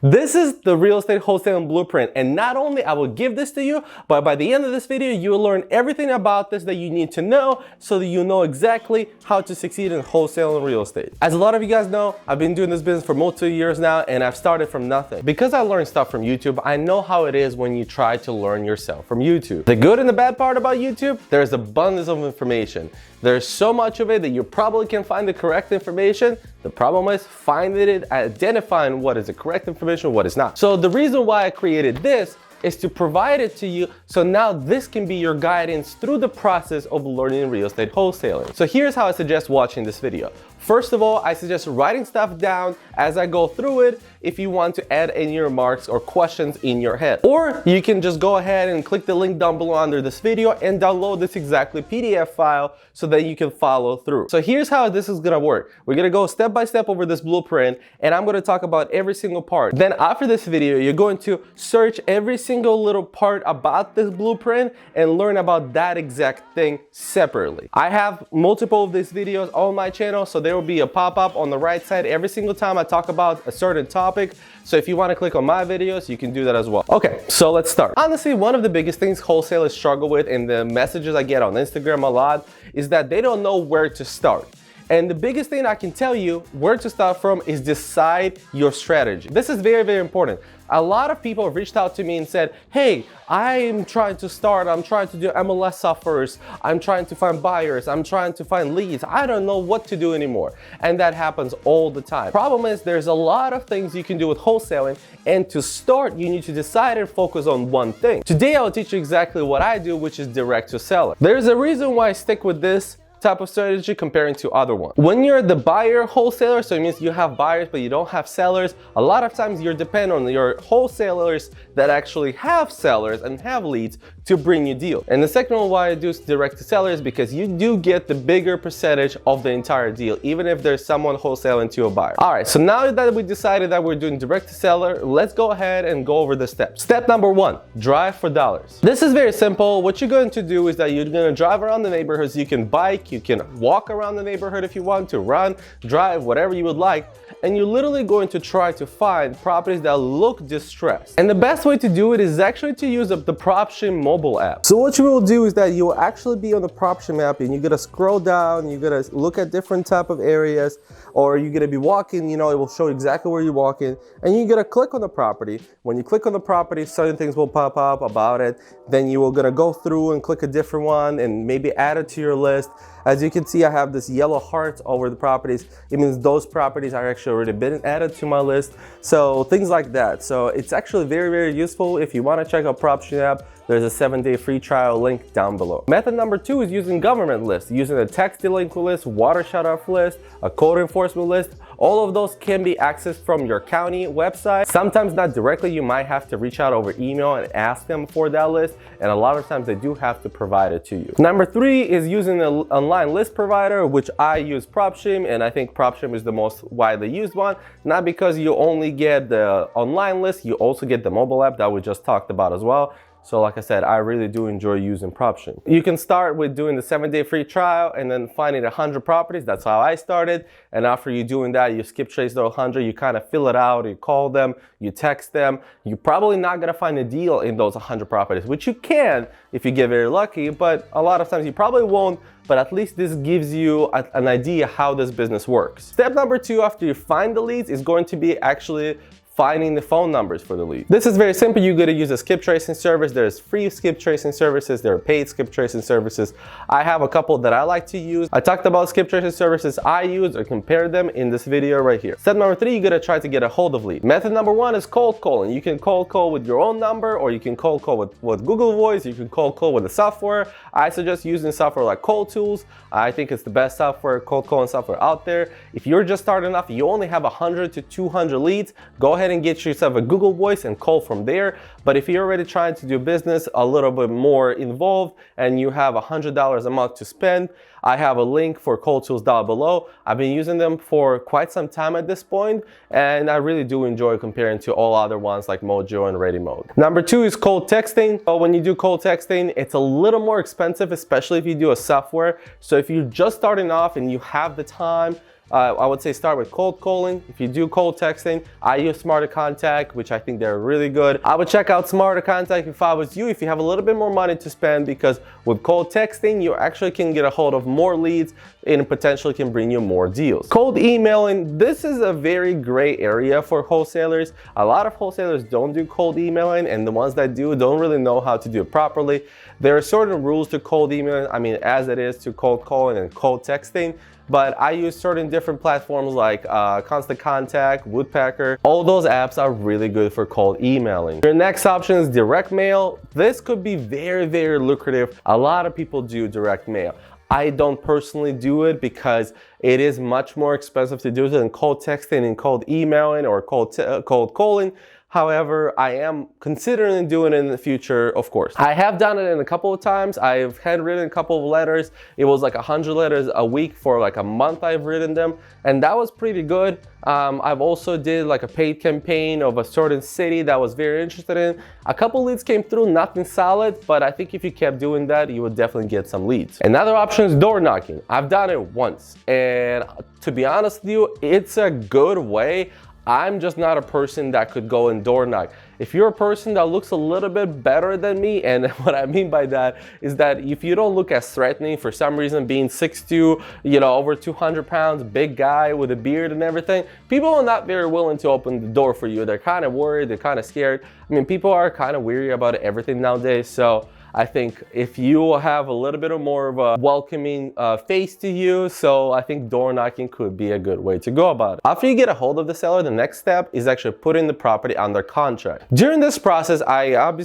This is the real estate wholesaling blueprint, and not only I will give this to you, but by the end of this video, you will learn everything about this that you need to know so that you know exactly how to succeed in wholesale and real estate. As a lot of you guys know, I've been doing this business for multiple years now, and I've started from nothing. Because I learned stuff from YouTube, I know how it is when you try to learn yourself from YouTube. The good and the bad part about YouTube, there's abundance of information. There's so much of it that you probably can find the correct information. The problem is finding it, identifying what is the correct information, what is not. So the reason why I created this is to provide it to you, so now this can be your guidance through the process of learning real estate wholesaling. So here's how I suggest watching this video. First of all, I suggest writing stuff down as I go through it if you want to add any remarks or questions in your head. Or you can just go ahead and click the link down below under this video and download this exactly PDF file so that you can follow through. So here's how this is gonna work. We're gonna go step by step over this blueprint, and I'm gonna talk about every single part. Then after this video, you're going to search every single little part about this blueprint and learn about that exact thing separately. I have multiple of these videos on my channel, so there will be a pop-up on the right side every single time I talk about a certain topic. So if you want to click on my videos, you can do that as well. Okay, so let's start. Honestly, one of the biggest things wholesalers struggle with, and the messages I get on Instagram a lot, is that they don't know where to start. And the biggest thing I can tell you where to start from is decide your strategy. This is very, very important. A lot of people have reached out to me and said, hey, I'm trying to start, I'm trying to do MLS offers, I'm trying to find buyers, I'm trying to find leads, I don't know what to do anymore. And that happens all the time. Problem is, there's a lot of things you can do with wholesaling, and to start, you need to decide and focus on one thing. Today, I'll teach you exactly what I do, which is direct to seller. There's a reason why I stick with this type of strategy comparing to other ones. When you're the buyer wholesaler, so it means you have buyers but you don't have sellers, a lot of times you're dependent on your wholesalers that actually have sellers and have leads to bring you deals. And the second one why I do direct to sellers, because you do get the bigger percentage of the entire deal, even if there's someone wholesaling to a buyer. All right, so now that we decided that we're doing direct to seller, let's go ahead and go over the steps. Step number one, drive for dollars. This is very simple. What you're going to do is that you're going to drive around the neighborhoods. You can bike, you can walk around the neighborhood if you want to, run, drive, whatever you would like, and you're literally going to try to find properties that look distressed. And the best way to do it is actually to use the PropStream mobile app. So what you will do is that you will actually be on the PropStream app, and you're gonna scroll down, you're gonna look at different type of areas, or you're gonna be walking, you know, it will show exactly where you're walking, and you're gonna click on the property. When you click on the property, certain things will pop up about it. Then you are gonna go through and click a different one and maybe add it to your list. As you can see, I have this yellow heart over the properties. It means those properties are actually already been added to my list. So things like that. So it's actually very, very useful. If you want to check out PropStream app, there's a 7-day free trial link down below. Method number two is using government lists, using a tax delinquent list, water shutoff list, a code enforcement list. All of those can be accessed from your county website. Sometimes not directly, you might have to reach out over email and ask them for that list. And a lot of times they do have to provide it to you. Number three is using an online list provider, which I use PropStream, and I think PropStream is the most widely used one. Not because you only get the online list, you also get the mobile app that we just talked about as well. So like I said, I really do enjoy using PropStream. You can start with doing the 7-day free trial and then finding 100 properties. That's how I started. And after you doing that, you skip trace those 100, you kind of fill it out, you call them, you text them. You're probably not gonna find a deal in those 100 properties, which you can if you get very lucky, but a lot of times you probably won't. But at least this gives you an idea how this business works. Step number two, after you find the leads, is going to be actually finding the phone numbers for the lead. This is very simple. You're gonna use a skip tracing service. There's free skip tracing services. There are paid skip tracing services. I have a couple that I like to use. I talked about skip tracing services I use or compare them in this video right here. Step number three, you're gonna try to get a hold of lead. Method number one is cold calling. You can cold call with your own number, or you can cold call with Google Voice. You can cold call with the software. I suggest using software like Cold Tools. I think it's the best software, cold calling software out there. If you're just starting off, you only have 100 to 200 leads, go ahead and get yourself a Google Voice and call from there. But if you're already trying to do business a little bit more involved and you have $100 a month to spend, I have a link for Cold Tools down below. I've been using them for quite some time at this point, and I really do enjoy comparing to all other ones like Mojo and Ready Mode. Number two is cold texting. So when you do cold texting, it's a little more expensive, especially if you do a software. So if you're just starting off and you have the time, I would say start with cold calling. If you do cold texting, I use Smarter Contact, which I think they're really good. I would check out Smarter Contact if I was you, if you have a little bit more money to spend, because with cold texting, you actually can get a hold of more leads and potentially can bring you more deals. Cold emailing, this is a very gray area for wholesalers. A lot of wholesalers don't do cold emailing, and the ones that do don't really know how to do it properly. There are certain rules to cold emailing, I mean, as it is to cold calling and cold texting. But I use certain different platforms like Constant Contact, Woodpecker. All those apps are really good for cold emailing. Your next option is direct mail. This could be very, very lucrative. A lot of people do direct mail. I don't personally do it because it is much more expensive to do it than cold texting and cold emailing or cold calling. However, I am considering doing it in the future, of course. I have done it in a couple of times. I've handwritten a couple of letters. It was like 100 letters a week for like a month I've written them, and that was pretty good. I've also did like a paid campaign of a certain city that I was very interested in. A couple leads came through, nothing solid, but I think if you kept doing that, you would definitely get some leads. Another option is door knocking. I've done it once, and to be honest with you, it's a good way. I'm just not a person that could go and door knock. If you're a person that looks a little bit better than me, and what I mean by that is that if you don't look as threatening for some reason, being 6'2", you know, over 200 pounds, big guy with a beard and everything, people are not very willing to open the door for you. They're kind of worried, they're kind of scared. I mean, people are kind of weary about everything nowadays, so I think if you have a little bit more of a welcoming face to you, so I think door knocking could be a good way to go about it. After you get a hold of the seller, the next step is actually putting the property under contract. During this process,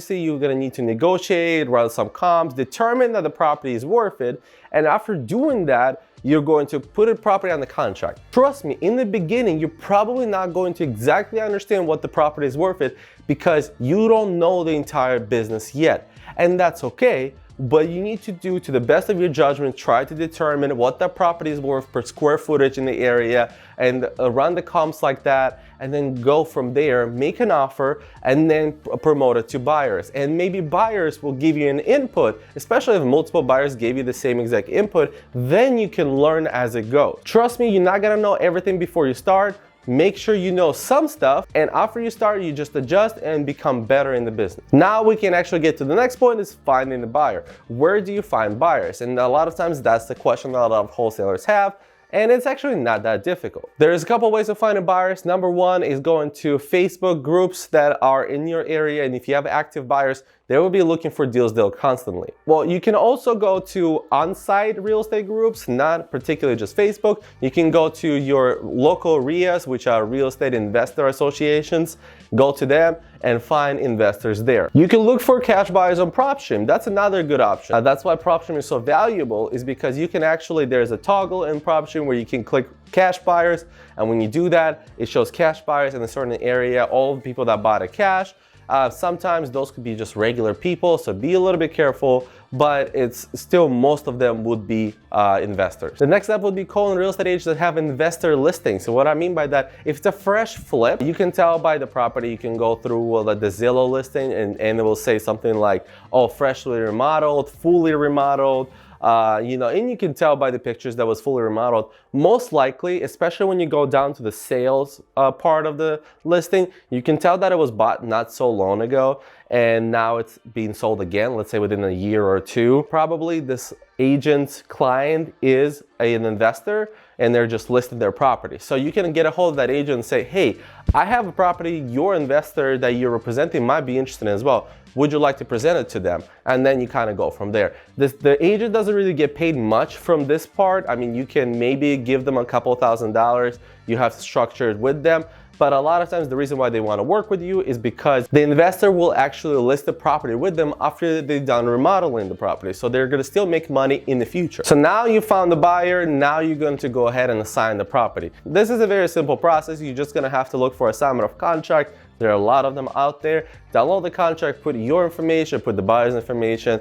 you're gonna need to negotiate, run some comps, determine that the property is worth it, and after doing that, you're going to put a property on the contract. Trust me, in the beginning, you're probably not going to exactly understand what the property is worth it because you don't know the entire business yet. And that's okay, but you need to do to the best of your judgment, try to determine what that property is worth per square footage in the area and run the comps like that, and then go from there, make an offer, and then promote it to buyers. And maybe buyers will give you an input, especially if multiple buyers gave you the same exact input, then you can learn as it goes. Trust me, you're not gonna know everything before you start. Make sure you know some stuff, and after you start, you just adjust and become better in the business. Now we can actually get to the next point, is finding the buyer. Where do you find buyers? And a lot of times that's the question that a lot of wholesalers have, and it's actually not that difficult. There's a couple ways of finding buyers. Number one is going to Facebook groups that are in your area, and if you have active buyers, they will be looking for deals constantly. Well, you can also go to on-site real estate groups, not particularly just Facebook. You can go to your local RIAs, which are real estate investor associations. Go to them and find investors there. You can look for cash buyers on PropStream. That's another good option. That's why PropStream is so valuable, is because you can actually, there's a toggle in PropStream where you can click cash buyers, and when you do that, it shows cash buyers in a certain area, all the people that bought a cash. Sometimes those could be just regular people, so be a little bit careful, but it's still, most of them would be investors. The next step would be calling real estate agents that have investor listings. So what I mean by that, if it's a fresh flip, you can tell by the property. You can go through the Zillow listing, and it will say something like, oh, freshly remodeled, fully remodeled, you know, and you can tell by the pictures that was fully remodeled. Most likely, especially when you go down to the sales part of the listing, you can tell that it was bought not so long ago, and now it's being sold again, let's say within a year or two. Probably this agent's client is an investor, and they're just listing their property. So you can get a hold of that agent and say, hey, I have a property, your investor that you're representing might be interested in as well. Would you like to present it to them? And then you kind of go from there. The agent doesn't really get paid much from this part. I mean, you can maybe give them a couple $1,000. You have to structure it with them. But a lot of times the reason why they want to work with you is because the investor will actually list the property with them after they've done remodeling the property. So they're going to still make money in the future. So now you found the buyer, now you're going to go ahead and assign the property. This is a very simple process. You're just going to have to look for assignment of contract. There are a lot of them out there. Download the contract, put your information, put the buyer's information,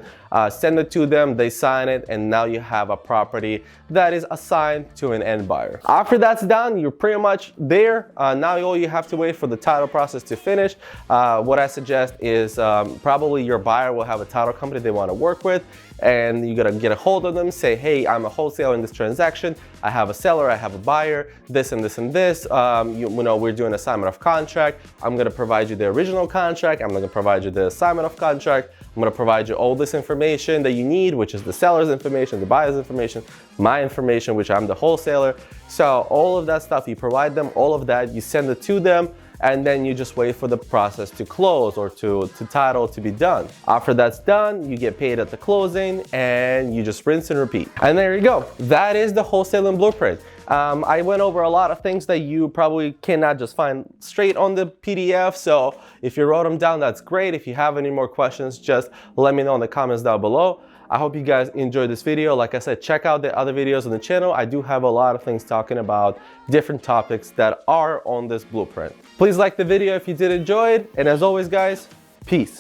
send it to them, they sign it, and now you have a property that is assigned to an end buyer. After that's done, you're pretty much there. Now all you have to wait for the title process to finish. What I suggest is probably your buyer will have a title company they want to work with, and you gotta get a hold of them, say, hey, I'm a wholesaler in this transaction, I have a seller, I have a buyer, this and this and this, we're doing assignment of contract, I'm gonna provide you the original contract, I'm gonna provide you the assignment of contract, I'm gonna provide you all this information that you need, which is the seller's information, the buyer's information, my information, which I'm the wholesaler. So all of that stuff, you provide them all of that, you send it to them, and then you just wait for the process to close or to title to be done. After that's done, you get paid at the closing, and you just rinse and repeat. And there you go. That is the wholesaling blueprint. I went over a lot of things that you probably cannot just find straight on the PDF. So if you wrote them down, that's great. If you have any more questions, just let me know in the comments down below. I hope you guys enjoyed this video. Like I said, check out the other videos on the channel. I do have a lot of things talking about different topics that are on this blueprint. Please like the video if you did enjoy it. And as always, guys, peace.